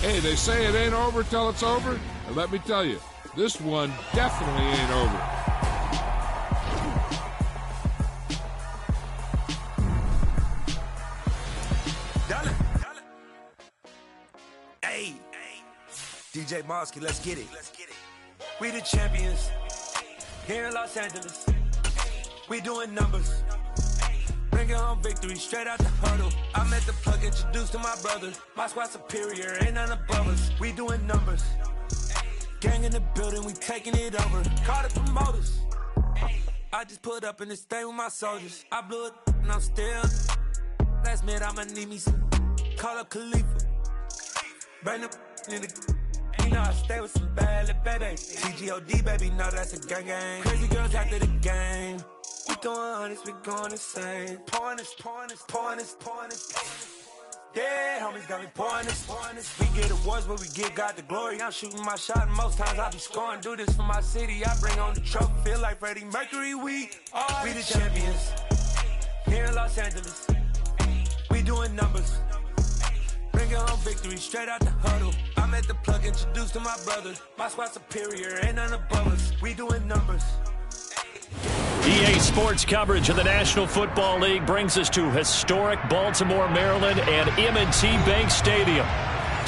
Hey, they say it ain't over till it's over. And let me tell you, this one definitely ain't over. Hey, DJ Mosky, let's get it. We the champions here in Los Angeles. We doing numbers. Bringing home victory straight out the huddle. I'm at the plug, introduced to my brother. My squad superior, ain't none above us. We doing numbers. Gang in the building, we taking it over. Call the promoters. I just put up in this thing with my soldiers. I blew it and I'm still. Last minute I'ma need me some. Call up Khalifa. Bring the in the. You know I stay with some bad little baby. TGOD baby, know that's a gang gang. Crazy girls after the game. We throwing hundreds, we going insane. Pouring this. Yeah, homies got me pouring this. We get awards, but we give God the glory. I'm shooting my shot, and most times I be scoring. Do this for my city, I bring on the trophy. Feel like Freddie Mercury, we the champions here in Los Angeles. We doing numbers. Bringing home victory straight out the huddle. I'm at the plug, introduced to my brother. My squad superior, ain't none above us. We doing numbers. EA Sports coverage of the National Football League brings us to historic Baltimore, Maryland, and M&T Bank Stadium.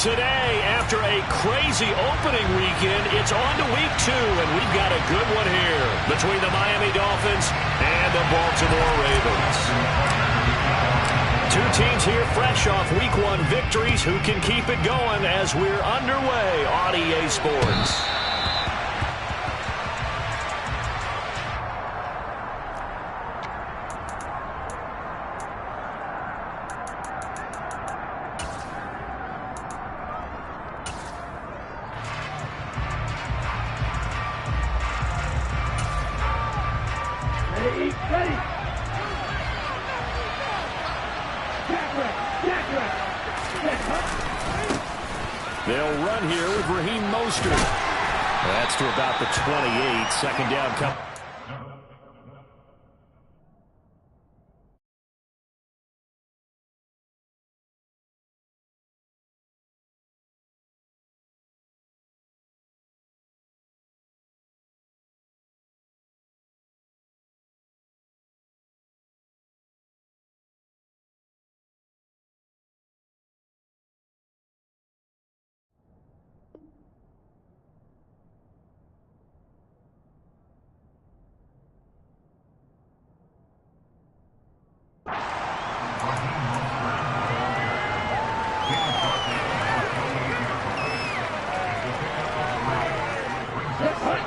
Today, after a crazy opening weekend, it's on to week 2, and we've got a good one here between the Miami Dolphins and the Baltimore Ravens. Two teams here fresh off week 1 victories. Who can keep it going as we're underway on EA Sports? They'll run here with Raheem Mostert. That's to about the 28. Second down come.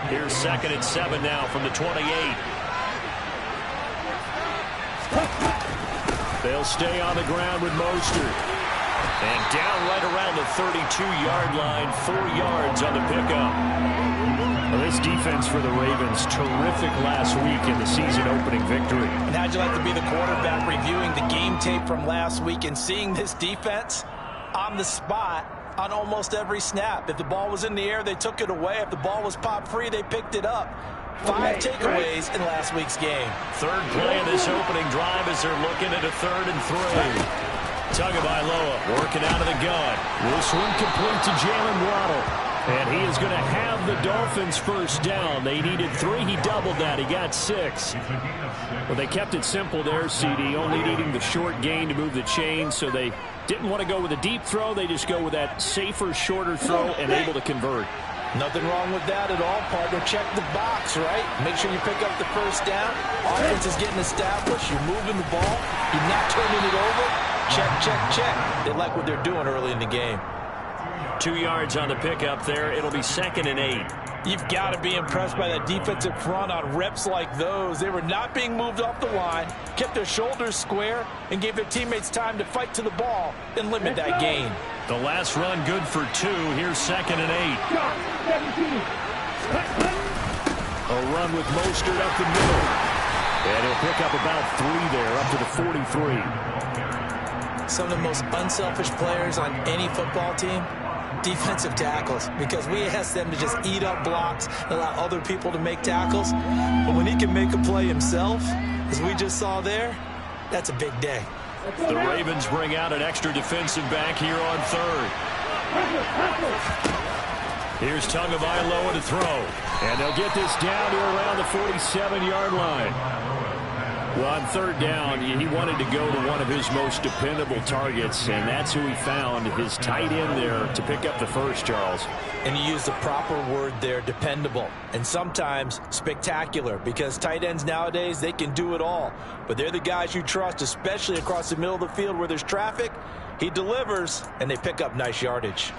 Here's 2nd and 7 now from the 28. They'll stay on the ground with Mostert. And down right around the 32-yard line, 4 yards on the pickup. Well, this defense for the Ravens, terrific last week in the season-opening victory. And how'd you like to be the quarterback reviewing the game tape from last week and seeing this defense on the spot on almost every snap? If the ball was in the air, they took it away. If the ball was popped free, they picked it up. 5 takeaways in last week's game. Third play of this opening drive as they're looking at a 3rd and 3. Tagovailoa working out of the gun. Will swing complete to Jalen Waddle. And he is going to have the Dolphins first down. They needed 3. He doubled that. He got 6. Well, they kept it simple there, CD, only needing the short gain to move the chains, so they didn't want to go with a deep throw. They just go with that safer, shorter throw and able to convert. Nothing wrong with that at all, partner. Check the box, right? Make sure you pick up the first down. Offense is getting established. You're moving the ball. You're not turning it over. Check, check, check. They like what they're doing early in the game. 2 yards on the pickup there. It'll be 2nd and 8. You've got to be impressed by that defensive front on reps like those. They were not being moved off the line, kept their shoulders square, and gave their teammates time to fight to the ball and limit that gain. The last run good for 2. Here's 2nd and 8. A run with Mostert up the middle. And he'll pick up about 3 there, up to the 43. Some of the most unselfish players on any football team, defensive tackles, because we ask them to just eat up blocks, allow other people to make tackles. But when he can make a play himself, as we just saw there, that's a big day. The Ravens bring out an extra defensive back here on 3rd. Here's Tagovailoa to throw. And they'll get this down to around the 47-yard line. Well, on third down, he wanted to go to one of his most dependable targets, and that's who he found, his tight end there, to pick up the first, Charles. And you use the proper word there, dependable, and sometimes spectacular, because tight ends nowadays, they can do it all. But they're the guys you trust, especially across the middle of the field where there's traffic. He delivers, and they pick up nice yardage.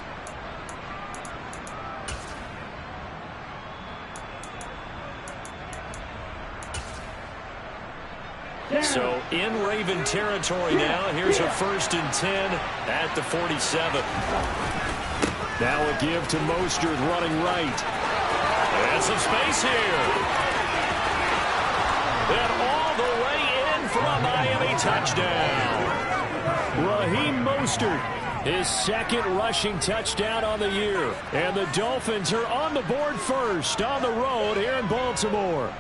So in Raven territory now. Here's a 1st and 10 at the 47. Now a give to Mostert running right. And some space here. And all the way in for a Miami touchdown. Raheem Mostert, his 2nd rushing touchdown on the year. And the Dolphins are on the board first on the road here in Baltimore.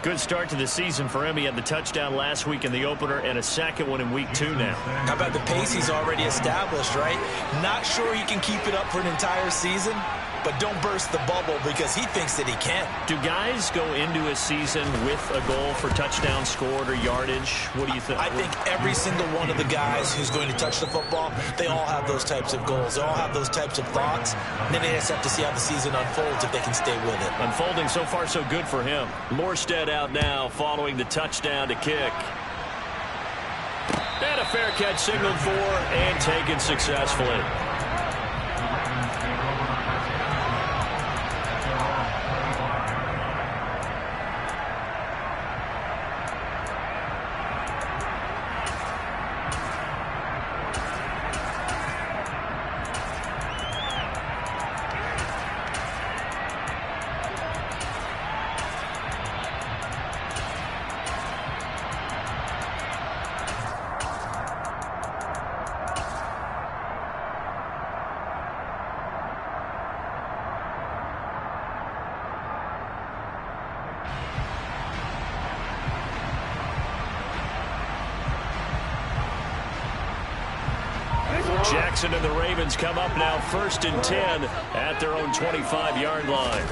Good start to the season for him. He had the touchdown last week in the opener and a 2nd one in week 2 now. How about the pace he's already established, right? Not sure he can keep it up for an entire season, but don't burst the bubble because he thinks that he can. Do guys go into a season with a goal for touchdown scored or yardage? What do you think? I think every single one of the guys who's going to touch the football, they all have those types of goals. They all have those types of thoughts. And then they just have to see how the season unfolds if they can stay with it. Unfolding so far so good for him. Morstead out now following the touchdown to kick. And a fair catch signaled for and taken successfully. Jackson and the Ravens come up now 1st and 10 at their own 25-yard line.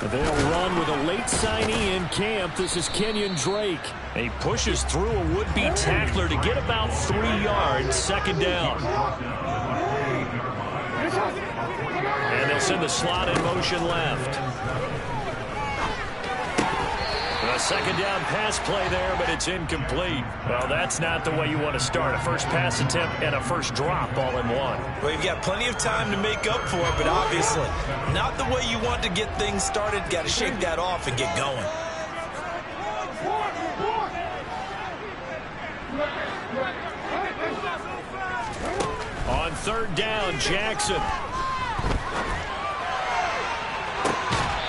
They'll run with a late signee in camp. This is Kenyon Drake. And he pushes through a would-be tackler to get about 3 yards, 2nd down. And they'll send the slot in motion left. A 2nd down pass play there, but it's incomplete. Well, that's not the way you want to start. A first pass attempt and a first drop all in one. Well, you've got plenty of time to make up for it, but obviously not the way you want to get things started. Got to shake that off and get going. On 3rd down, Jackson.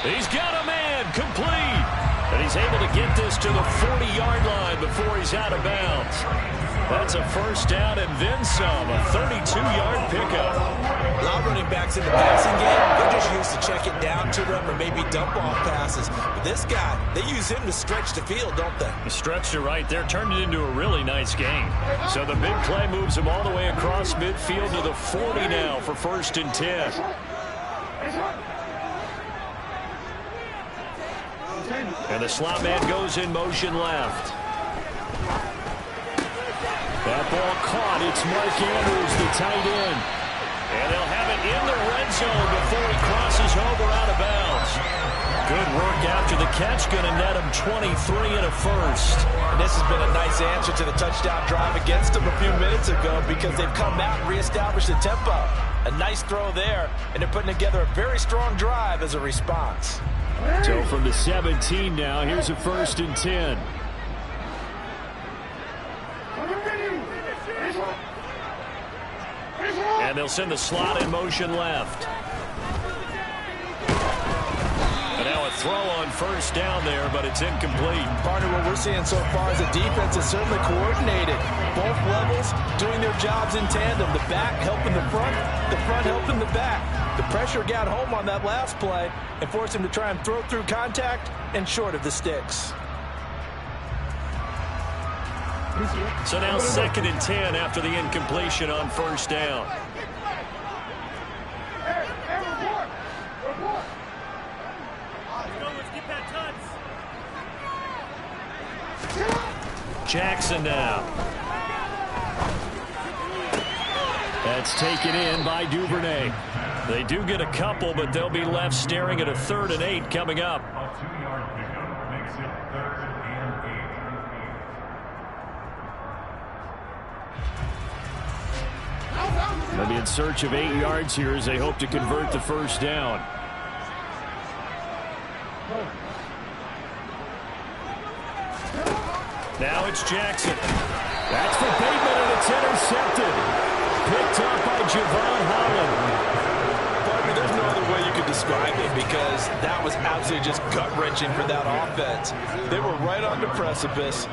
He's got a man, complete. And he's able to get this to the 40-yard line before he's out of bounds. That's a 1st down and then some, a 32-yard pickup. A lot of running backs in the passing game, they're just used to check it down to them or maybe dump off passes. But this guy, they use him to stretch the field, don't they? He stretched it right there, turned it into a really nice game. So the big play moves him all the way across midfield to the 40 now for 1st and 10. And the slot man goes in motion left. That ball caught. It's Mark Andrews, the tight end. And they'll have it in the red zone before he crosses over out of bounds. Good work after the catch. Going to net him 23 and a 1st. And this has been a nice answer to the touchdown drive against them a few minutes ago because they've come out and reestablished the tempo. A nice throw there, and they're putting together a very strong drive as a response. So from the 17 now, here's a 1st and 10. And they'll send the slot in motion left. And now a throw on 1st down there, but it's incomplete. Partner, what we're seeing so far is the defense is certainly coordinated. Both levels doing their jobs in tandem. The back helping the front helping the back. The pressure got home on that last play and forced him to try and throw through contact and short of the sticks. So now 2nd and 10 after the incompletion on 1st down. Jackson now. That's taken in by Duvernay. They do get a couple, but they'll be left staring at a 3rd and 8 coming up. They'll be in search of 8 yards here as they hope to convert the first down. Now it's Jackson. That's for Bateman, and it's intercepted. Picked up by Javon Holland. There's no other way you could describe it because that was absolutely just gut-wrenching for that offense. They were right on the precipice.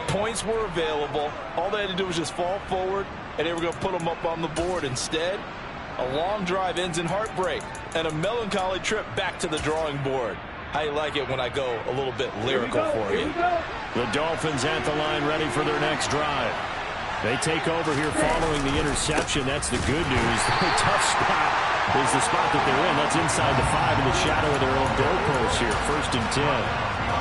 Points were available. All they had to do was just fall forward, and they were going to put them up on the board. Instead, a long drive ends in heartbreak and a melancholy trip back to the drawing board. How you like it when I go a little bit lyrical for you? The Dolphins at the line ready for their next drive. They take over here following the interception. That's the good news. The tough spot is the spot that they're in. That's inside the 5 in the shadow of their own goalpost here. 1st and 10.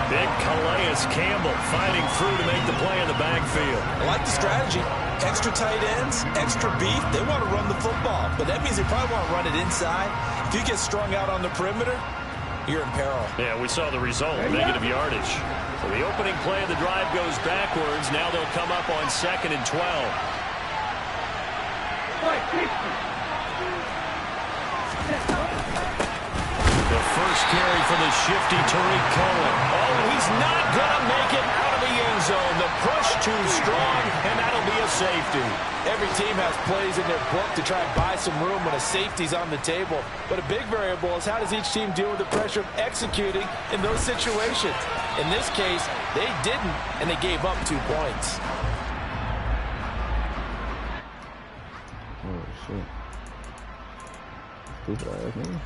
Big Calais Campbell fighting through to make the play in the backfield. I like the strategy. Extra tight ends, extra beef. They want to run the football, but that means they probably want to run it inside. If you get strung out on the perimeter, you're in peril. Yeah, we saw the result, negative yardage. So the opening play of the drive goes backwards. Now they'll come up on 2nd and 12. The first carry for the shifty Tariq Cohen. Oh, he's not going to make it out of the end zone. The push too strong, and that'll be a safety. Every team has plays in their book to try and buy some room when a safety's on the table. But a big variable is how does each team deal with the pressure of executing in those situations. In this case, they didn't, and they gave up 2 points. Oh, shit. Stupid ass nigga.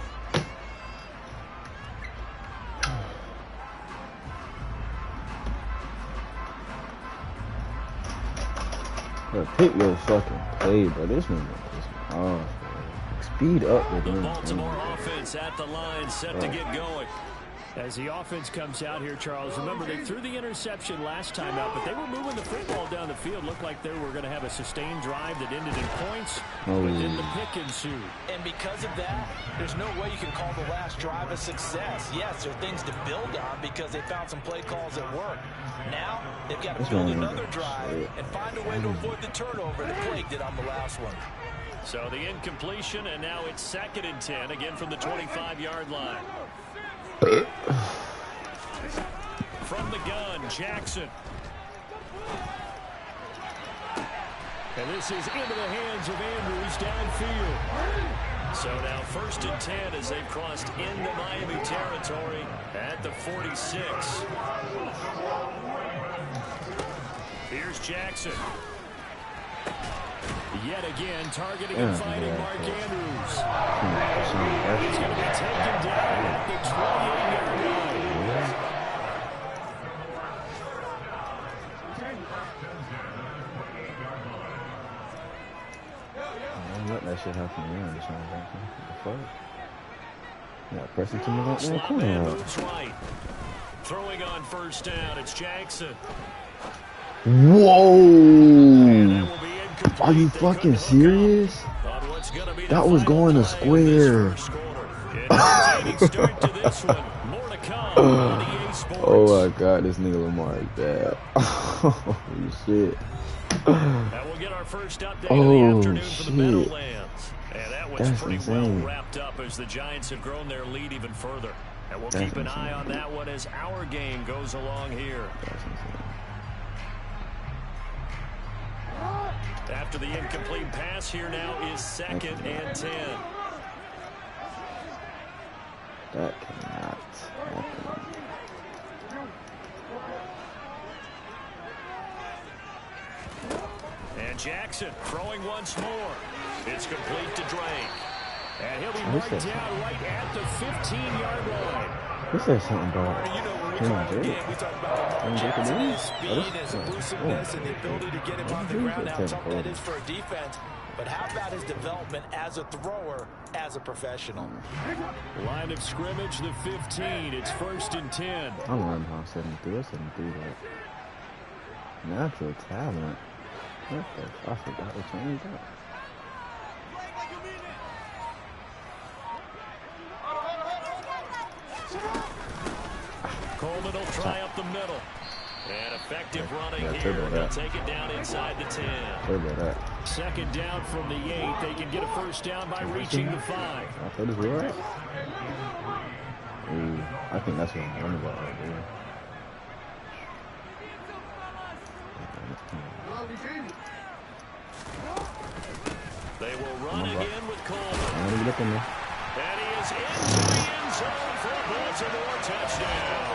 Bro, pick your fucking play, bro. This one is off, bro. Speed up with The him. Baltimore offense at the line, set to get going. As the offense comes out here, Charles, remember they threw the interception last time out, but they were moving the football down the field. Looked like they were going to have a sustained drive that ended in points, but then the pick ensued. And because of that, there's no way you can call the last drive a success. Yes, there are things to build on because they found some play calls that work. Now, they've got to build another drive and find a way to avoid the turnover that plagued it on the last one. So the incompletion, and now it's 2nd and 10, again from the 25-yard line. From the gun, Jackson. And this is into the hands of Andrews downfield. So now 1st and 10 as they've crossed into Miami territory at the 46. Here's Jackson. Yet again, targeting and finding Mark Andrews. He's going to be taken down at the 28-yard line. Don't let that shit happen around this one. What the fuck? Yeah, press it to me right there. Come on. Moves right. Throwing on 1st down, it's Jackson. Whoa! Are you fucking serious? That was going to square. Oh my god, this nigga Lamar is bad. Holy shit. We'll get our first update of the afternoon for the Meadowlands. And that was That's pretty insane. well wrapped up as the Giants have grown their lead even further. And we'll keep an eye on that one as our game goes along here. That's insane. After the incomplete pass, here now is 2nd and 10. That cannot happen. And Jackson throwing once more. It's complete to Drake. And he'll be marked down right at the 15-yard line. Who said something about You know, when we talk game, we talk about his speed, his elusiveness, and the ability to get him on the ground. How tough that is for a defense. But how about his development as a thrower, as a professional? Line of scrimmage, the 15. It's 1st and 10. I don't know how 73. That's 73, right? Natural talent. What the fuck? I forgot to change that. Coleman will try up the middle. And effective running Yeah, here. They'll take it down inside the 10. Turbo that. Second down from the 8. They can get a first down by reaching the 5. I thought this was right. Ooh, I think that's what I'm running about right there. They will run again with Coleman. I'm gonna look in there. And he is into the end zone for a Baltimore touchdown.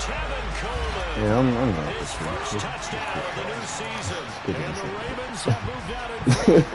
Kevin Coleman. Yeah, I'm going his first touchdown of the new season. Good And the answer. Ravens have moved out in front.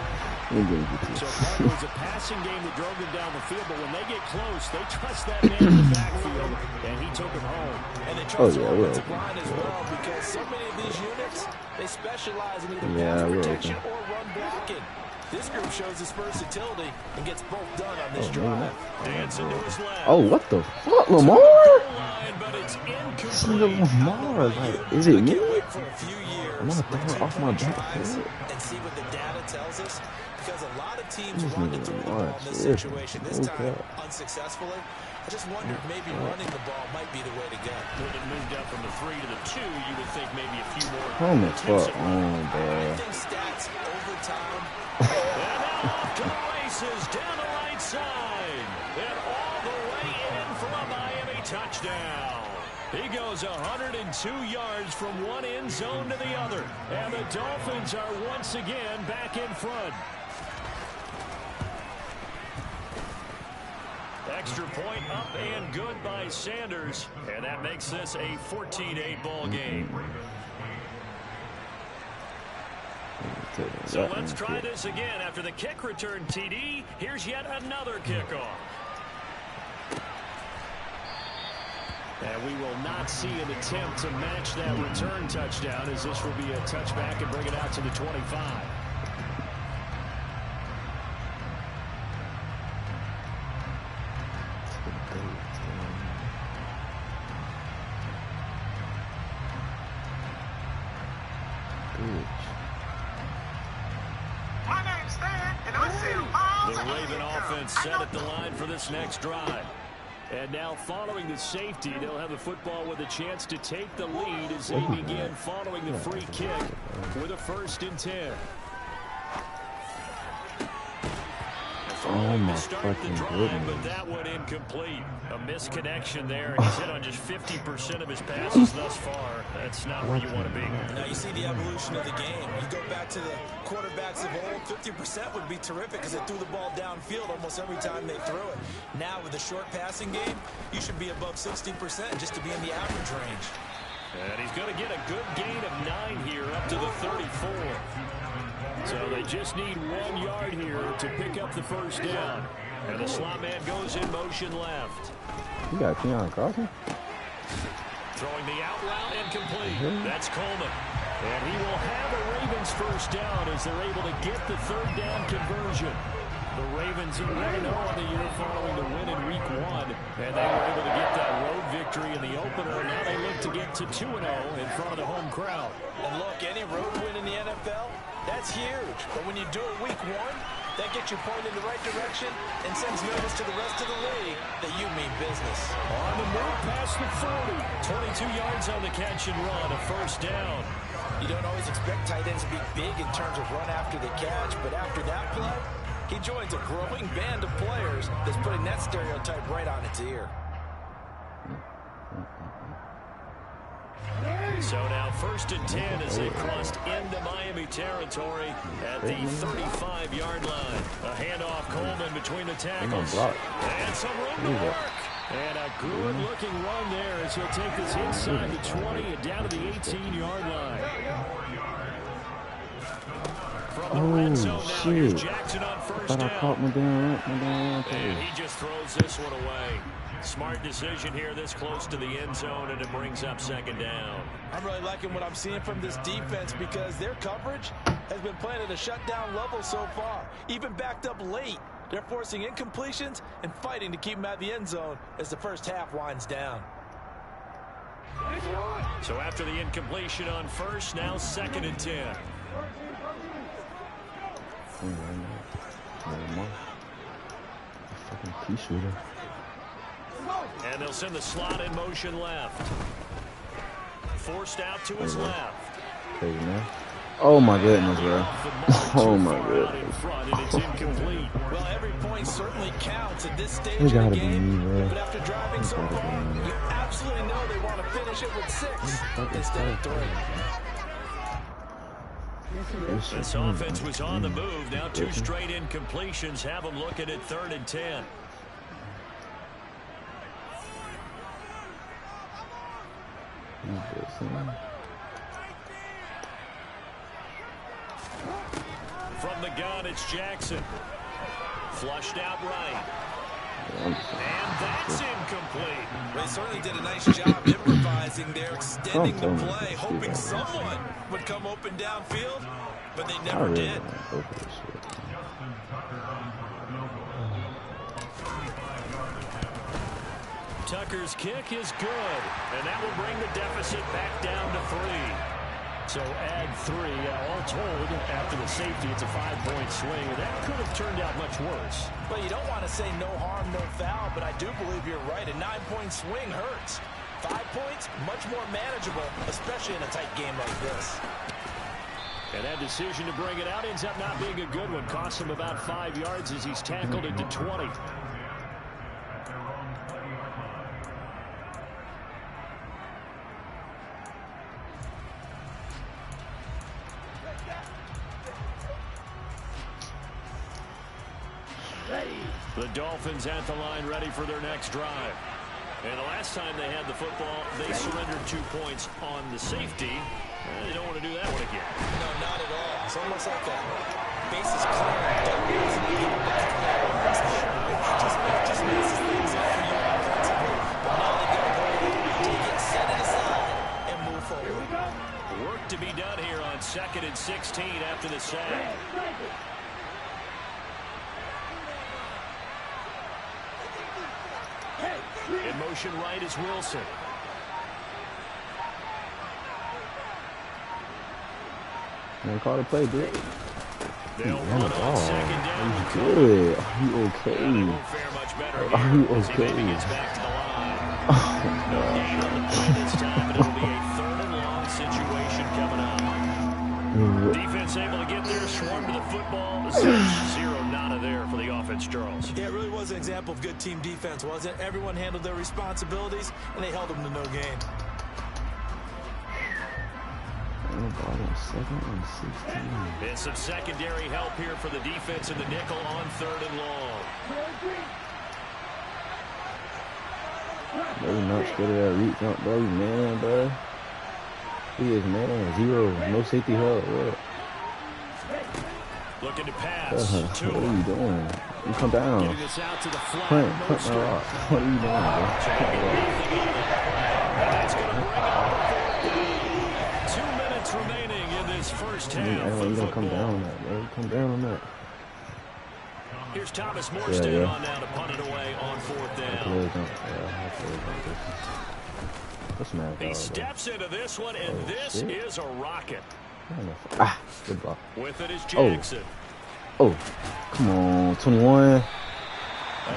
We're good with So this. part of it was a passing game that drove them down the field, but when they get close, they trust that man in the backfield, and he took him home. And they trust the yeah, offensive we're line as well, because so many of these units, they specialize in either Yeah, pass we're protection open. or run blocking. This group shows its versatility and gets both done on this Oh, drive. Dance into his left. Oh, what the fuck, Lamar? Line, but it's This nigga incomplete. Lamar, like, is it me? Wait for a few years. I'm gonna throw it off my back and foot. see what the data tells us, because a lot of teams This want to nigga throw the Lamar, ball in this seriously. situation. This Okay. time, unsuccessfully. I just wonder if maybe running the ball might be the way to go. When it moved up from the 3 to the 2, you would think maybe a few more. Come the fuck attempts at on, I bro. think stats over time. And now off to the races down the right side. And all the way in for a Miami touchdown. He goes 102 yards from one end zone to the other. And the Dolphins are once again back in front. Extra point up and good by Sanders. And that makes this a 14-8 ball game. So let's try this again. After the kick return TD, here's yet another kickoff. And we will not see an attempt to match that return touchdown, as this will be a touchback and bring it out to the 25. The Raven offense set at the line for this next drive. And now following the safety, they'll have the football with a chance to take the lead as they begin following the free kick with a 1st and 10. Oh my Start the fucking drive, but goodness. that one incomplete. A misconnection there. He's hit on just 50% of his passes thus far. That's not where you want to be. Now you see the evolution of the game. You go back to the quarterbacks of old, 50% would be terrific because they threw the ball downfield almost every time they threw it. Now with the short passing game, you should be above 60% just to be in the average range. And he's going to get a good gain of 9 here up to the 34. So they just need 1 yard here to pick up the first down. And the slot man goes in motion left. You got Keon Carson? Throwing the out route incomplete. That's Coleman. And he will have a Ravens first down as they're able to get the 3rd down conversion. The Ravens are 1-0 on the year following the win in Week 1. And they were able to get that road victory in the opener. Now they look to get to 2-0 in front of the home crowd. And look, any road win in the NFL, that's huge. But when you do it Week 1, that gets you pointed in the right direction and sends notice to the rest of the league that you mean business. On the move past the 40. 22 yards on the catch and run, a first down. You don't always expect tight ends to be big in terms of run after the catch, but after that play, he joins a growing band of players that's putting that stereotype right on its ear. So now 1st and 10 as they crossed into Miami territory at the 35-yard line. A handoff, Coleman between the tackles. And some room to work. And a good-looking run there as he'll take this inside the 20 and down to the 18-yard line. From the red zone now, here's Jackson on first Thought I down. caught my damn And play. he just throws this one away. Smart decision here this close to the end zone, and it brings up 2nd down. I'm really liking what I'm seeing from this defense because their coverage has been playing at a shutdown level so far. Even backed up late, they're forcing incompletions and fighting to keep them out of the end zone as the first half winds down. So after the incompletion on first, now 2nd and 10. Fucking pea shooter. And they'll send the slot in motion left. Forced out to his left. Crazy, man. Oh my goodness, bro. Oh my goodness. Well, every point certainly counts at this stage It of the gotta be game. me, bro. But after driving so far, you absolutely know they want to finish it with 6 instead of 3. This offense was on the move. Now 2 straight incompletions have them looking at 3rd and 10. From the gun, it's Jackson. Flushed out right. And that's incomplete. They certainly did a nice job improvising there, extending the play, hoping someone would come open downfield, but they never did. Tucker's kick is good, and that will bring the deficit back down to 3. So add 3, all told, after the safety, it's a 5-point swing. That could have turned out much worse. Well, you don't want to say no harm, no foul, but I do believe you're right. A 9-point swing hurts. 5 points, much more manageable, especially in a tight game like this. And that decision to bring it out ends up not being a good one. Costs him about 5 yards as he's tackled into 20. The Dolphins at the line ready for their next drive. And the last time they had the football, they surrendered 2 points on the safety. They don't want to do that one again. No, not at all. It's almost like a bases clear. Don't easily give them the clearance. It just messes things up for you offensively. But now they get a hold of it, take it, set it aside, and move forward. Work to be done here on 2nd and 16 after the sack. In motion right is Wilson. Man, call the play, dude. They'll run on 2nd down. Are you good? Are you okay? They won't fare much better Are you here as he okay? maybe gets back to the line. No gain on the play this time, but it'll be a 3rd and long situation coming up. Defense able to get there, swarm to the football. 0 nada there for the offense, Charles. Yeah, it really was an example of good team defense, wasn't it? Everyone handled their responsibilities, and they held them to no gain. And some secondary help here for the defense in the nickel on 3rd and long. Bro, not scared of that reach jump, bro. You man, bro. He is man. 0. No safety help. What? Looking to pass. What are you doing? You come down. Getting this out to the flat. Punt my rock. What are you doing, bro? That's going to bring up 2 minutes remaining in this first half. You don't come down on that, bro. Come down on that. Here's Thomas Morstead on now to punt it away on 4th down. He steps into this one, and this is a rocket. Good block. With it is Jackson. Oh, come on, 21. A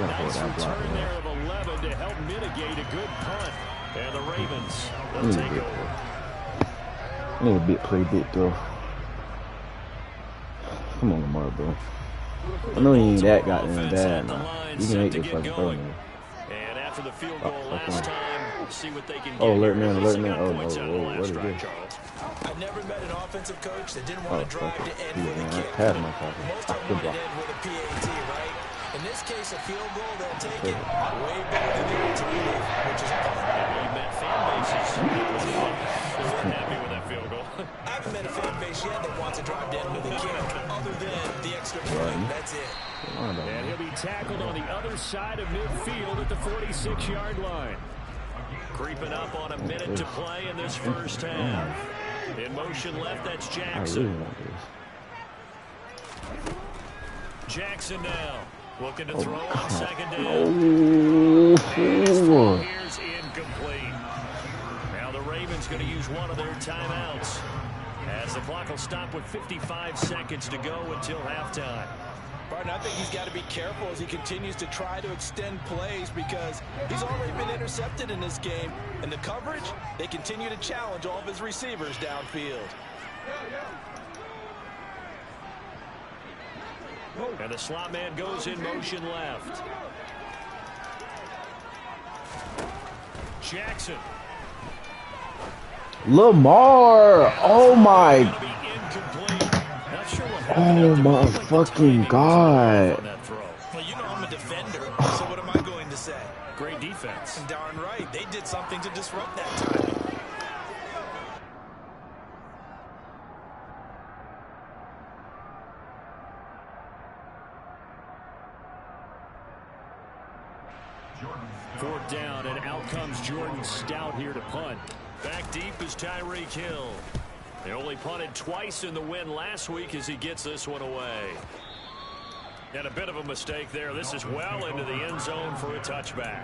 nice return there of 11 to help mitigate a good punt. And the Ravens will take over. I need a big play bit, though. Come on, Lamar, bro. I know he ain't that goddamn bad now. You can make this fucking throw, man. And after the field goal last time, we'll see what they can get. Oh, alert man, alert man. Oh, what is this? I've never met an offensive coach that didn't want to drive to end with a kick. Most of them want to end with a PAT, right? In this case, a field goal, they'll take it way better than the alternative, which is a punt. You met fan bases. They weren't happy with that field goal. I haven't met a fan base yet that wants to drive to end with a kick, other than the extra point. That's it. And he'll be tackled on the other side of midfield at the 46-yard line. Creeping up on a minute to play in this first half. In motion left, that's Jackson. Jackson now. Looking to throw on 2nd down. His throw here's incomplete. Now Ravens going to use one of their timeouts, as the clock will stop with 55 seconds to go until halftime. Barton, I think he's got to be careful as he continues to try to extend plays because he's already been intercepted in this game. And the coverage, they continue to challenge all of his receivers downfield. And the slot man goes in motion left. Jackson. Lamar! Oh my! Oh my fucking God! Well, you know I'm a defender, so what am I going to say? Great defense. And darn right, they did something to disrupt that timing. Fourth down, and out comes Jordan Stout here to punt. Back deep is Tyreek Hill. They only punted twice in the win last week as he gets this one away. And a bit of a mistake there. This is well into the end zone for a touchback.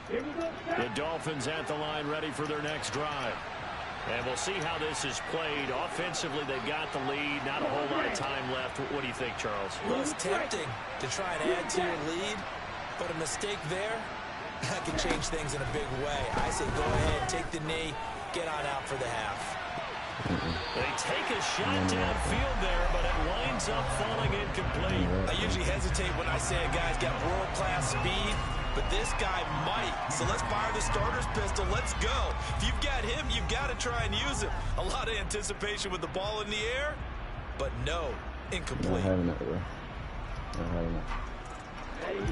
The Dolphins at the line ready for their next drive. And we'll see how this is played. Offensively, they've got the lead. Not a whole lot of time left. What do you think, Charles? Well, it's tempting to try and add to your lead, but a mistake there, that can change things in a big way. I say go ahead, take the knee, get on out for the half. They take a shot downfield there, but it winds up falling incomplete. I usually hesitate when I say a guy's got world-class speed, but this guy might. So let's fire the starter's pistol. Let's go. If you've got him, you've got to try and use him. A lot of anticipation with the ball in the air, but no, incomplete. Not having that, bro. Not having that.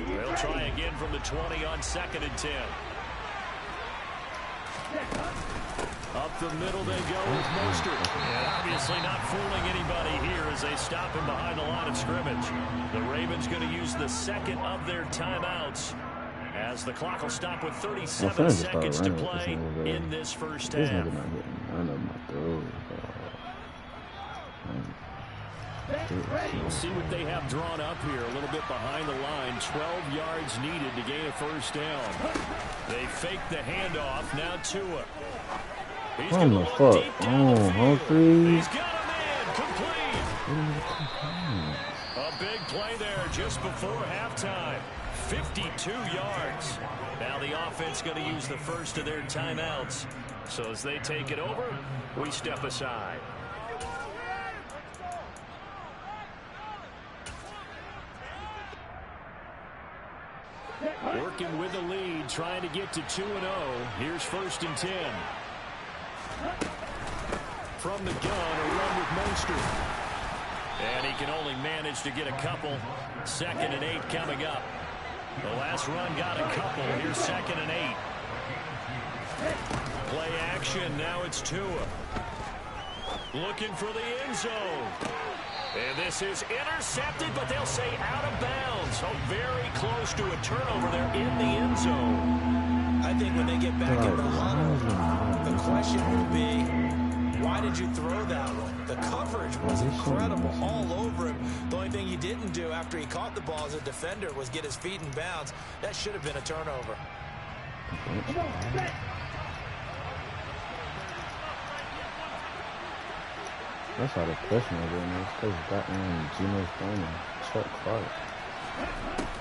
They'll try again from the 20 on 2nd and 10. Up the middle they go with Mostert. And obviously not fooling anybody here as they stop him behind the line of scrimmage. The Ravens going to use the second of their timeouts as the clock will stop with 37 seconds to play in this first half. None of my throws. We'll see what they have drawn up here. A little bit behind the line. 12 yards needed to gain a first down. They fake the handoff. Now Tua. He's oh my fuck. Oh, Humphrey. He's got a man complete. A big play there just before halftime. 52 yards. Now the offense going to use the first of their timeouts. So as they take it over, we step aside. Working with the lead, trying to get to 2-0. Here's 1st and 10. From the gun, a run with Mostert. And he can only manage to get a couple. 2nd and 8 coming up. The last run got a couple. Here's 2nd and 8. Play action. Now it's Tua. Looking for the end zone. And this is intercepted, but they'll say out of bounds. So very close to a turnover there in the end zone. I think when they get back in the huddle, the question will be, why did you throw that one? The coverage was incredible all over him. The only thing he didn't do after he caught the ball as a defender was get his feet in bounds. That should have been a turnover. That's how the question is doing this because Batman, Geno Stone, and Chuck Clark.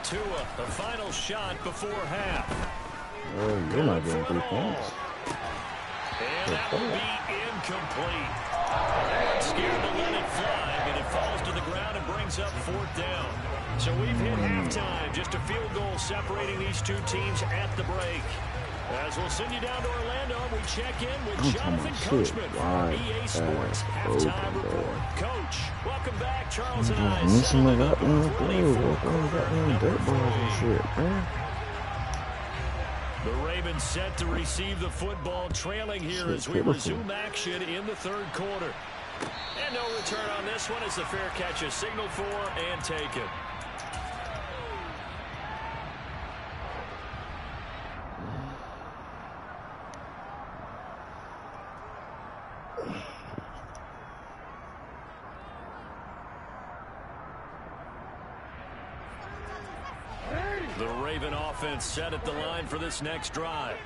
Tua, the final shot before half. Oh, you're not getting 3 points. And that will be incomplete. Scared to let it fly, but it falls to the ground and brings up 4th down. So we've hit halftime. Just a field goal separating these two teams at the break. As we'll send you down to Orlando, we check in with Jonathan Coachman from EA Sports Halftime Report. Coach, welcome back. Charles and I Missing that dirt balls and shit, man. The Ravens set to receive the football, trailing here as we resume action in the 3rd quarter. And no return on this one as the fair catch is signaled for and taken. The Raven offense set at the line for this next drive.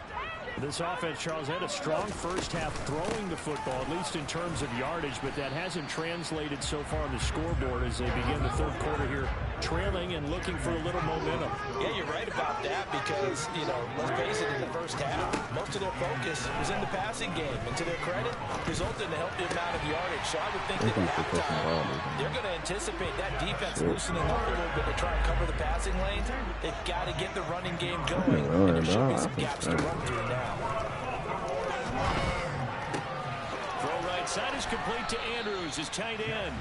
This offense, Charles, had a strong first half throwing the football, at least in terms of yardage, but that hasn't translated so far on the scoreboard as they begin the third quarter here, trailing and looking for a little momentum. Yeah, you're right about that because, let's face it, in the first half, most of their focus was in the passing game. And to their credit, resulted in a healthy amount of yardage. So I would think that at halftime, they're going to anticipate that defense loosening up a little bit to try and cover the passing lanes. They've got to get the running game going, and there should be some gaps to run through now. Throw right side is complete to Andrews, his tight end.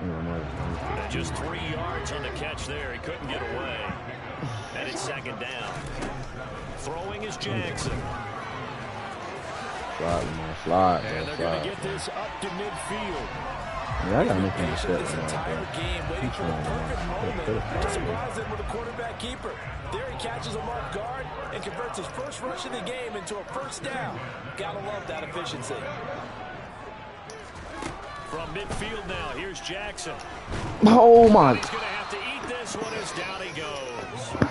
And just 3 yards on the catch there. He couldn't get away. And it's second down. Throwing is Jackson. Slide. And they're going to get this up to midfield. Yeah, I got nothing to say. This entire game waiting for the perfect moment to surprise them with a quarterback keeper. There he catches him off guard and converts his first rush of the game into a first down. Gotta love that efficiency. From midfield now, here's Jackson. Oh, my. He's going to have to eat this one as down he goes.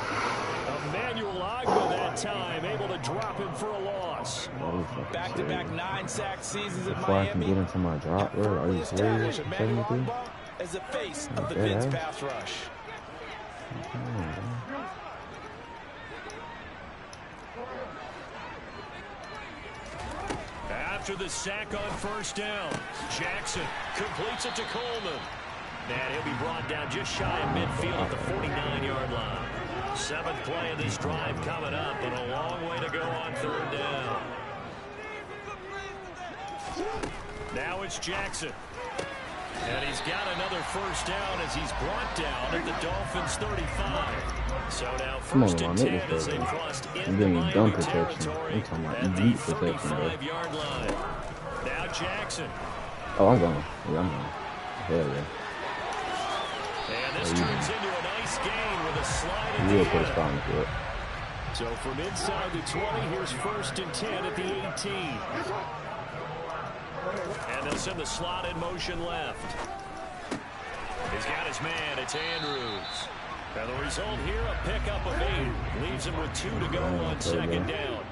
Emmanuel Agba that time, able to drop him for a loss. Back-to-back 9-sack seasons at Before I can Miami. get into my drop, bro, are you serious? Emmanuel Agba as the face of the Vince pass rush. After the sack on first down, Jackson completes it to Coleman. And he'll be brought down just shy of midfield at the 49-yard line. 7th play of this drive coming up, and a long way to go on third down. Now it's Jackson. And he's got another first down as he's brought down at the Dolphins' 35. So now first and 10 as they crossed into Miami territory at the 35-yard line. Now Jackson. Oh, I'm going. Yeah, I'm going. Hell yeah. And this turns into a nice gain with a slide at You will the put a end. spot into it. So from inside the 20, here's first and 10 at the 18. And they'll send the slot in motion left. He's got his man. It's Andrews. And the result here, a pickup of 8. Leaves him with 2 to go on second down.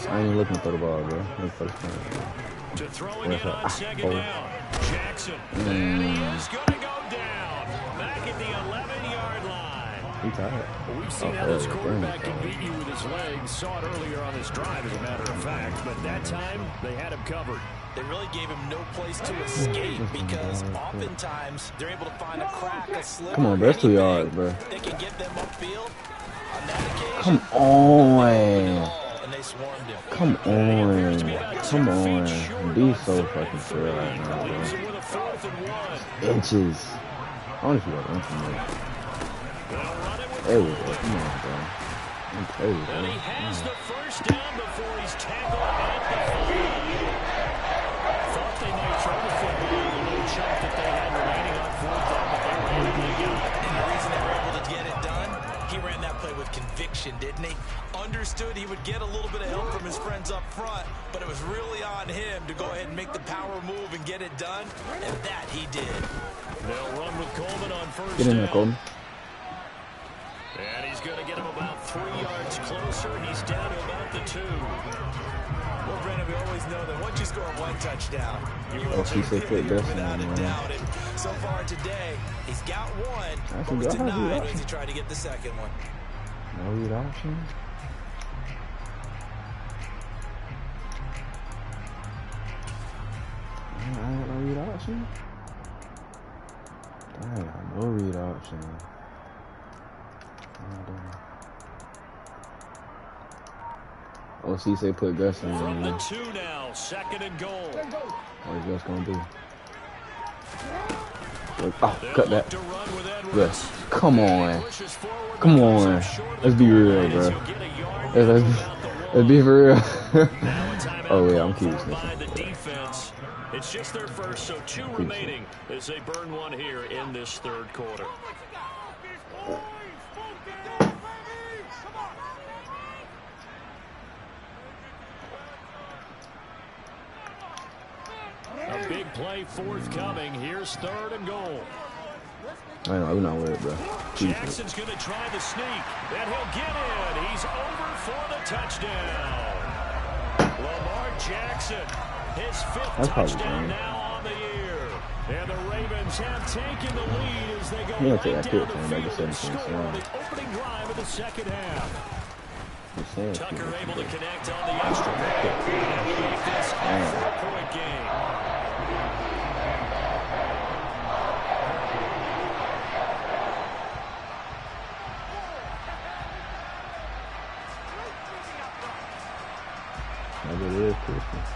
I ain't looking for the ball, bro. Look for the spot. To throw again on second down. Jackson. And he is going to go down. Back at the 11-yard line. He tired. We've seen how this quarterback can beat you with his legs. Saw it earlier on this drive, as a matter of fact. But that time, they had him covered. They really gave him no place to escape because oftentimes they're able to find a crack, a sliver. Come on, bro. That's 2 yards, bro. They can get them upfield. On that occasion, Come on. and they swarmed him. Come on. Come on. Be so fucking sure right now, Leaves bro. him with a 4th and 1. Inches. I don't know if you got inches. They'll run it with There we go. Come on, bro. There we go. And he has the first down before he's tackled at the 5. Thought they might throw the football with a little chunk that they had remaining on 4th down, but they were able to get it. And the reason they were able to get it done, he ran that play with conviction, didn't he? Understood he would get a little bit of help from his friends up front, but it was really on him to go ahead and make the power move and get it done, and that he did. They'll run with Coleman on first Get in there, down. Coleman. And he's going to get him about 3 yards closer. He's down to about the 2. Well, Brennan, we always know that once you score 1 touchdown, you will he said put this without in, a man. doubt. And so far today, he's got 1, That's but was a good denied option. as he tried to get the second one. No read option. I got no read option. I got no read option. OC say put Gus in From the there. 2 now, 2nd and goal. What is Gus gonna do? Oh, They'll cut look that. to run with Edwards. Gus, come on. Pushes forward, Come but comes on. up short of Let's the be goal real, line as bro. he'll get a yard Let's from be, about the let's 1. be for real. Now a timeout Oh, yeah, I'm called keeping for this. by the defense. It's just their first, so 2 remaining as they burn 1 here in this third quarter. A big play forthcoming. Here's 3rd and goal. I know, we're not with it, bro. Jackson's going to try the sneak, and he'll get in. He's over for the touchdown. Lamar Jackson, his 5th touchdown now on the year. And the Ravens have taken the lead as they go right down the field and score on the opening drive of the second half. Tucker able to connect on the extra point and make this a 4-point game. Maybe it is Christmas.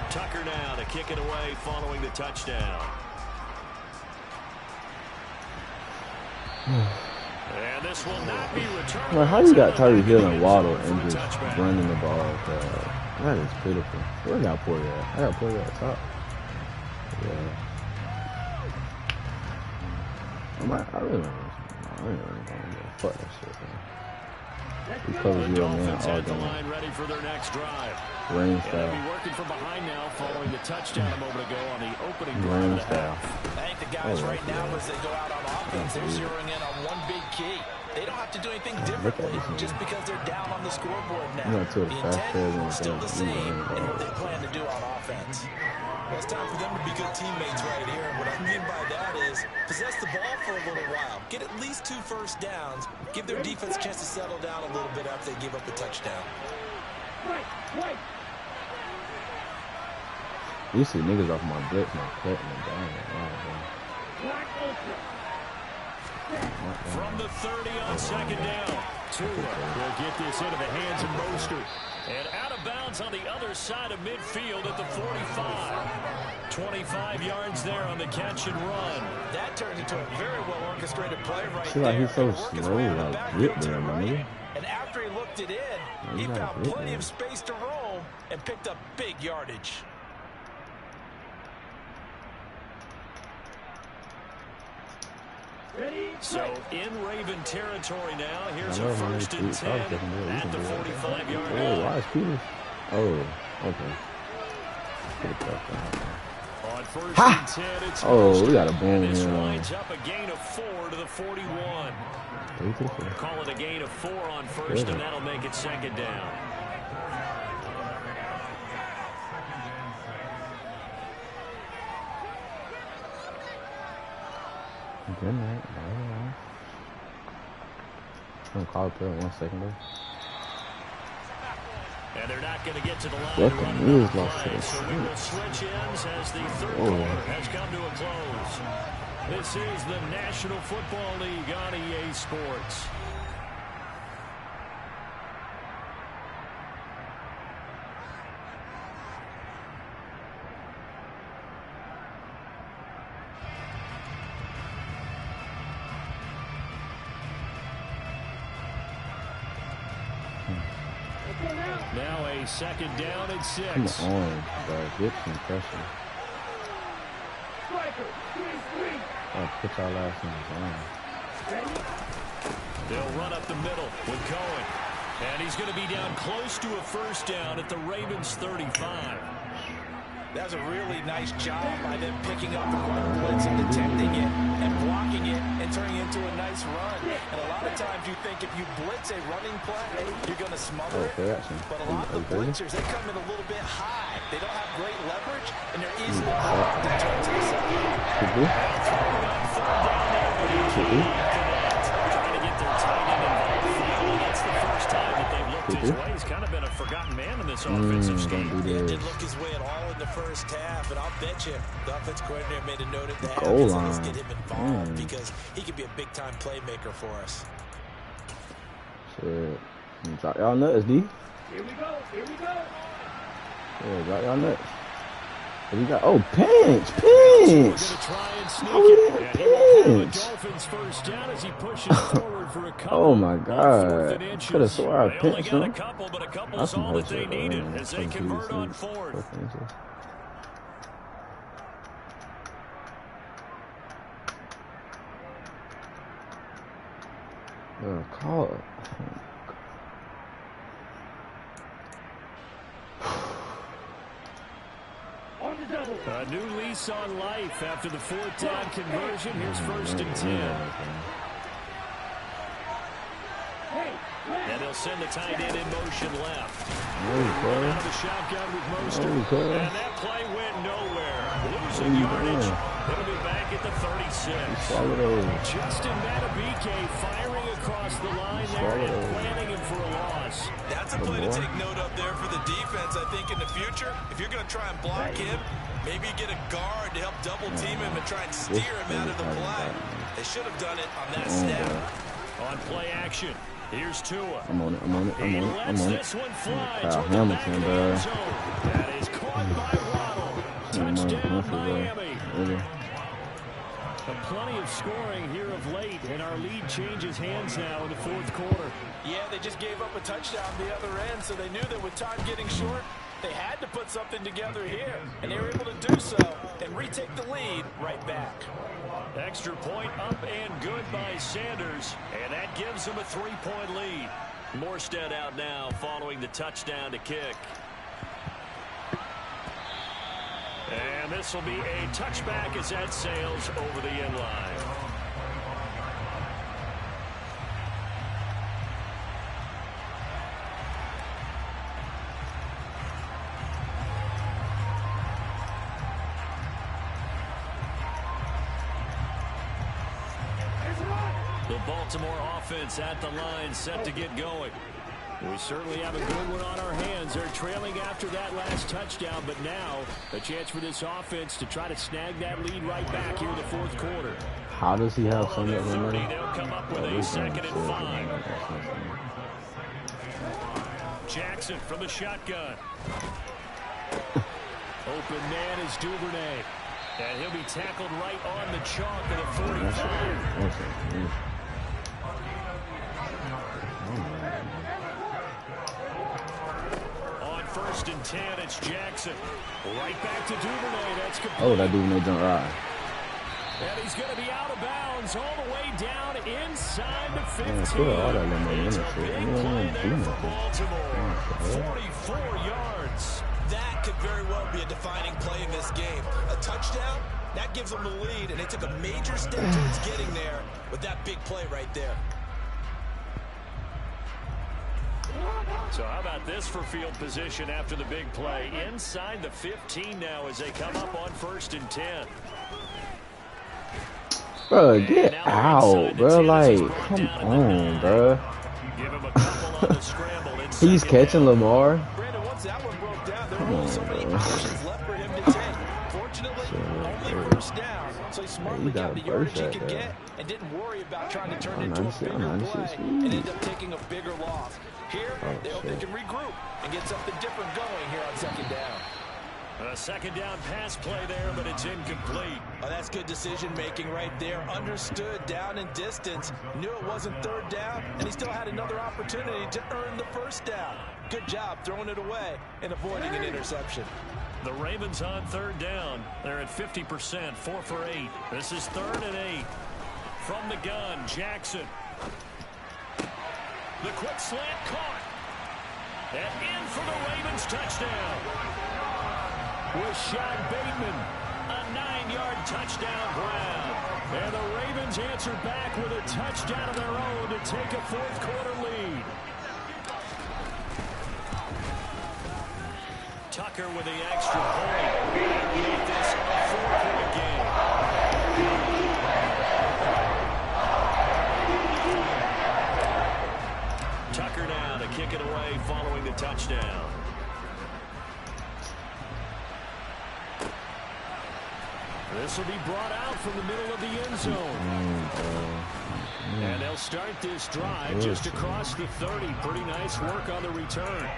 Tucker now to kick it away following the touchdown. And this will not be returned. Like, how you got Tyreek Hill and Waddle and just running the ball? That is pitiful. Where I got Porter at? I got Porter at the top. Yeah. I really don't know. Fuck that shit, man. He covers you, man, all the line ready for their next drive. Rain style. They'll be working from behind now following the touchdown a moment ago on the opening drive of the half. I think the guys right now, as they go out on offense, they're zeroing in on one big key. They don't have to do anything differently just because they're down on the scoreboard now. The intent is still the same in what they plan to do on offense. Well, it's time for them to be good teammates right here. And what I mean by that is possess the ball for a little while. Get at least 2 first downs. Give their defense a chance to settle down a little bit after they give up a touchdown. You see niggas off my blitz, my cut, and down. From the 30 on second down, Tua will get this into the hands of Mostert. And out of bounds on the other side of midfield at the 45. 25 yards there on the catch and run. That turned into a very well-orchestrated play right there. Like he's so slow, like get there, man. And after he looked it in, he found plenty of space to roam and picked up big yardage. So in Raven territory now. Here's a 1st and 10 at the 45-yard line. Oh, why is Peters? Oh, okay. On 1st and 10, it's oh, we got a boom this here. winds up a gain of 4 to the 41. Call it a gain of 4 on 1st, and that'll make it 2nd down. Good night. I'm going to call it there in 1 second, though. And they're not going to get to the line. What the news lost to the so we will switch ends as the 3rd quarter has come to a close. This is the National Football League on EA Sports. Now a 2nd down and 6. Come on, bro. Get some pressure. Oh, put y'all last in the zone. They'll run up the middle with Cohen. And he's going to be down close to a 1st down at the Ravens 35. That's a really nice job by them picking up the run blitz and detecting it and blocking it and turning it into a nice run. And a lot of times you think if you blitz a running play, you're going to smother it. But a lot of the blitzers, they come in a little bit high. They don't have great leverage, and they're easily blocked and turned to the side. Trying to get their tight end involved. Finally, that's the first time that they've looked his way. He's kind of been a forgotten man in this offensive scheme. He didn't look his way at all in the first half, and I'll bet you the offense coordinator made a note at the half. Let's get him involved because he could be a big-time playmaker for us. Shit. Drop y'all nuts, D. Here we go. Yeah, drop y'all nuts. We got pinch. Oh my God! Could have swore I pinched him. That's all that they needed as they convert on 4th. Call it. A new lease on life after the fourth down conversion. Here's 1st and 10. And they'll send the tight end in motion left. Run out of the shotgun with Mostert. And that play went nowhere. Losing yardage. It'll be back at the 36. Justin Matabike firing across the line there and planning him for a loss. That's a play to take note of there for the defense. I think in the future, if you're going to try and block him, maybe get a guard to help double team him and try and steer him out of the play. They should have done it on that snap. On play action. Here's Tua. I'm on it. This one fly Kyle Hamilton, bro. That is caught by Waddle. Touchdown, Miami. Plenty of scoring here of late, and our lead changes hands now in the fourth quarter. Yeah, they just gave up a touchdown the other end, so they knew that with time getting short, they had to put something together here, and they were able to do so and retake the lead right back. Extra point up and good by Sanders, and that gives them a 3-point lead. Morstead out now following the touchdown to kick. And this will be a touchback as that sails over the end line. The Baltimore offense at the line, set to get going. We certainly have a good one on our hands. They're trailing after that last touchdown, but now a chance for this offense to try to snag that lead right back here in the fourth quarter. How does he have so much money? They'll come up with a 2nd and 5. Jackson from the shotgun. Open man is Duvernay. And he'll be tackled right on the chalk of the 45. On 1st and 10, it's Jackson. Right back to Duvernay. That's complete. Oh, that Duvernay jump right. And he's going to be out of bounds all the way down inside the 15. It's a big play there for Baltimore. 44 yards. That could very well be a defining play in this game. A touchdown, that gives them the lead, and they took a major step towards getting there with that big play right there. So how about this for field position after the big play? Inside the 15 now as they come up on 1st and 10. Bro, get out, bro. Like, come on, bro. He's catching Lamar. Brandon, once that one broke down, there were only so many options left for him to take. Fortunately, only 1st down, so he smartly got the yardage he could get and didn't worry about trying to turn it into a bigger play and end up taking a bigger loss. Here, they hope they can regroup and get something different going here on 2nd down. A 2nd down pass play there, but it's incomplete. Oh, that's good decision-making right there. Understood down and distance. Knew it wasn't 3rd down, and he still had another opportunity to earn the 1st down. Good job throwing it away and avoiding an interception. The Ravens on 3rd down. They're at 50%, 4 for 8. This is 3rd and 8. From the gun, Jackson. The quick slant caught. And in for the Ravens touchdown. Rashad Bateman, a 9-yard touchdown grab. And the Ravens answer back with a touchdown of their own to take a 4th quarter lead. Tucker with the extra point. And make this a 4-point game. Tucker now to kick it away following the touchdown. This will be brought out from the middle of the end zone. And they'll start this drive just across the 30. Pretty nice work on the return.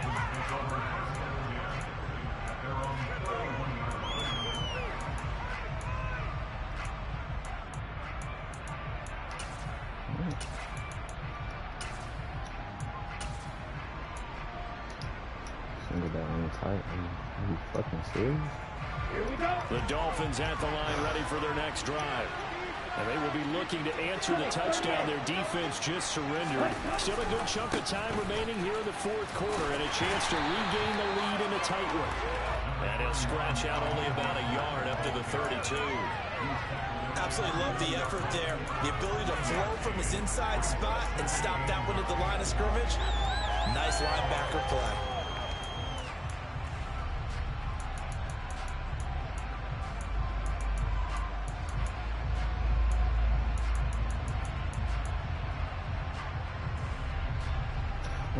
Are you fucking serious? The Dolphins at the line ready for their next drive. And they will be looking to answer the touchdown their defense just surrendered. Still a good chunk of time remaining here in the 4th quarter and a chance to regain the lead in a tight one. And he'll scratch out only about a yard up to the 32. Absolutely love the effort there. The ability to throw from his inside spot and stop that one at the line of scrimmage. Nice linebacker play.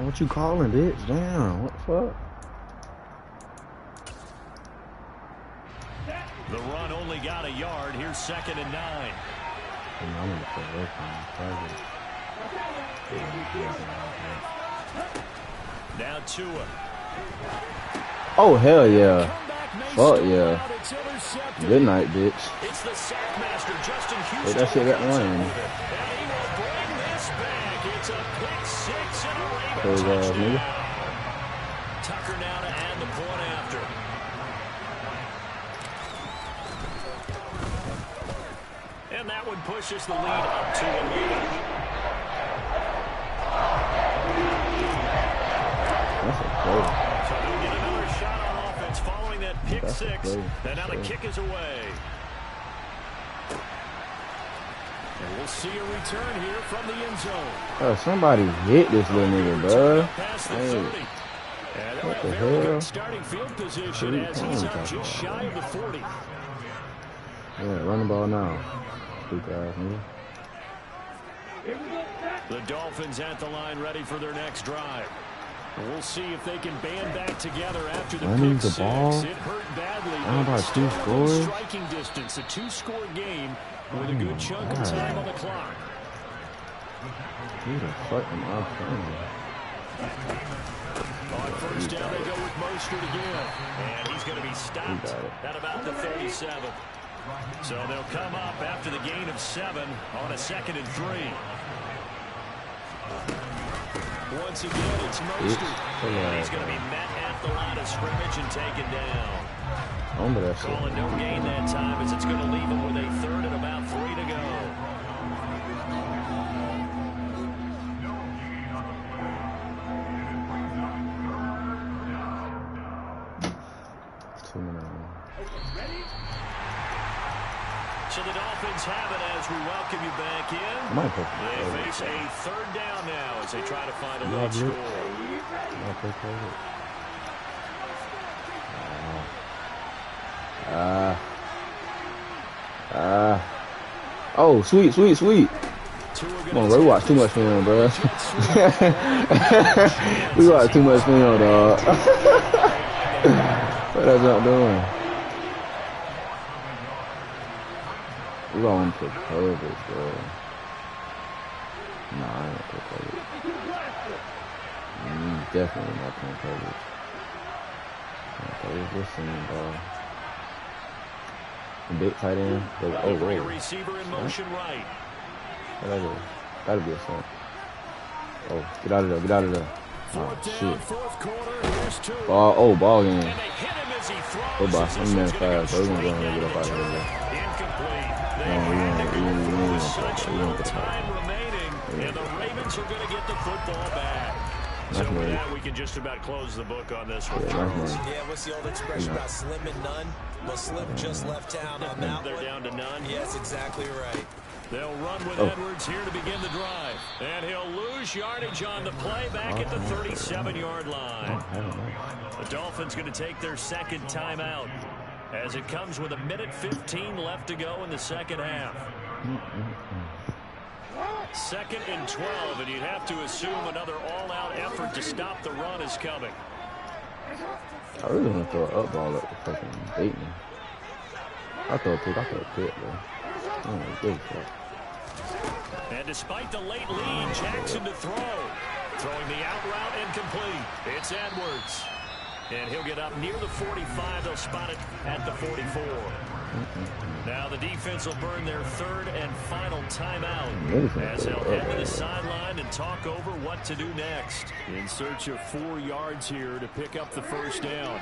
What you calling, bitch? Damn, what the fuck? The run only got a yard. Here's 2nd and 9. I'm gonna put away from Now Tua. Oh, hell yeah. Fuck yeah. Good night, bitch. It's the sackmaster, Justin Houston. Hey, that shit got one. And he will bring this back. It's a pick 6 and a Raven touchdown. Nigga. Tucker now to add the point after. And that one pushes the lead up to a lead. That's a play. So they'll get another shot on offense following that pick 6. And now the kick is away. And we'll see a return here from the end zone. Oh, somebody hit this little nigga, bro. Past the Hey. 30. And What the very hell? good starting field position as he's up just shy of the 40. Yeah, run the ball now. Stupid ass nigga. The Dolphins at the line ready for their next drive. We'll see if they can band back together after the Running pick the 6. ball? It hurt badly. How about but still 2 within scores? striking distance. A 2-score game with a good chunk of time on the clock. Who the fuck am I playing? On first down, they go with Mostert again. And he's going to be stopped at about the 37. So they'll come up after the gain of 7 on a 2nd and 3. Once again, it's Mostert. And he's going to be met at the line of scrimmage and taken down. Calling no gain that time as it's going to leave him with a 3rd and about 3 to go. So the Dolphins have it as we welcome you back in. They face a 3rd down now as they try to find a lead score. Oh, sweet. Come on, bro. We watch too much film, bro. We watch too much film, dog. What that jump doing? We going to coverage, bro. Nah, I ain't gonna play coverage. Definitely not playing coverage. Listen, bro. Big tight end. Oh, wait. Receiver in motion right. Gotta be a stunt. Oh, get out of there. Oh, shit. Ball game. Oh, boss. I'm man fast, bro. We're gonna go ahead and get up out of here, bro. Time remaining, and the Ravens are going to get the football back. So with that, we can just about close the book on this one. Yeah, what's the old expression about slim and none? Well, Slim just left town on that They're down to none. Yes, exactly right. They'll run with Edwards here to begin the drive. And he'll lose yardage on the play back at the 37-yard line. The Dolphins going to take their 2nd timeout as it comes with 1:15 left to go in the 2nd half. 2nd and 12, and you'd have to assume another all-out effort to stop the run is coming. I really want to throw an up ball at the fucking Dayton. I throw a pick, bro. Oh, good fuck. And despite the late lead, Jackson to throw. Throwing the out route incomplete. It's Edwards. And he'll get up near the 45. They'll spot it at the 44. Now the defense will burn their 3rd and final timeout as they'll head to the sideline and talk over what to do next. In search of 4 yards here to pick up the 1st down.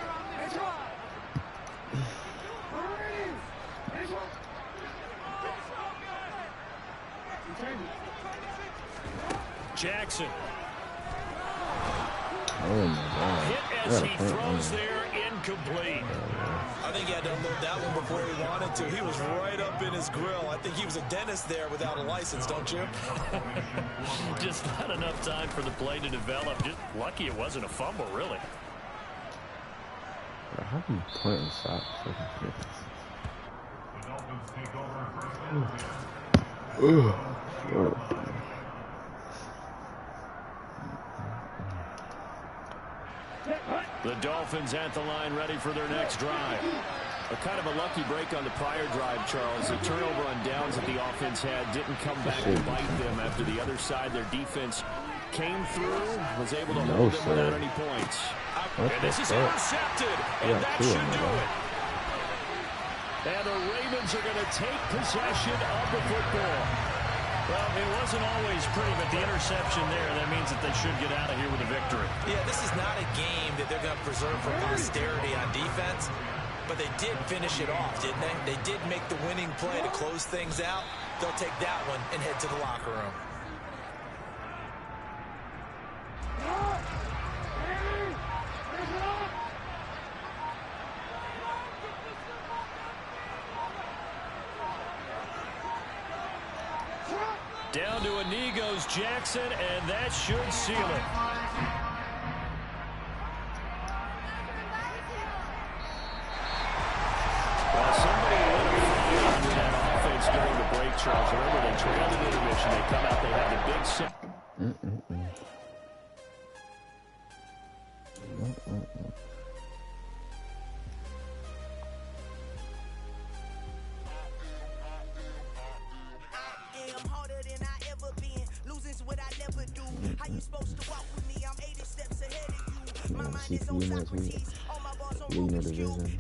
Jackson. Oh, my God. Hit as he throws there in incomplete. I think he had to unload that one before he wanted to. He was right up in his grill. I think he was a dentist there without a license, don't you? Just not enough time for the play to develop. Just lucky it wasn't a fumble, really. How do you point and stop? The Dolphins at the line, ready for their next drive. A kind of a lucky break on the prior drive, Charles. The turnover on downs that the offense had didn't come back to bite them after the other side. Their defense came through, was able to hold them without any points. And this is intercepted, and that should do it. And the Ravens are going to take possession of the football. Well, it wasn't always pretty, but the interception there, that means that they should get out of here with a victory. Yeah, this is not a game that they're going to preserve for posterity on defense, but they did finish it off, didn't they? They did make the winning play to close things out. They'll take that one and head to the locker room. Down to a knee goes Jackson, and that should seal it. Well, somebody lit a that offense during the break, Charles. Remember, they trailed in intermission. They come out, they have the big set. CPU next week. Leading the division.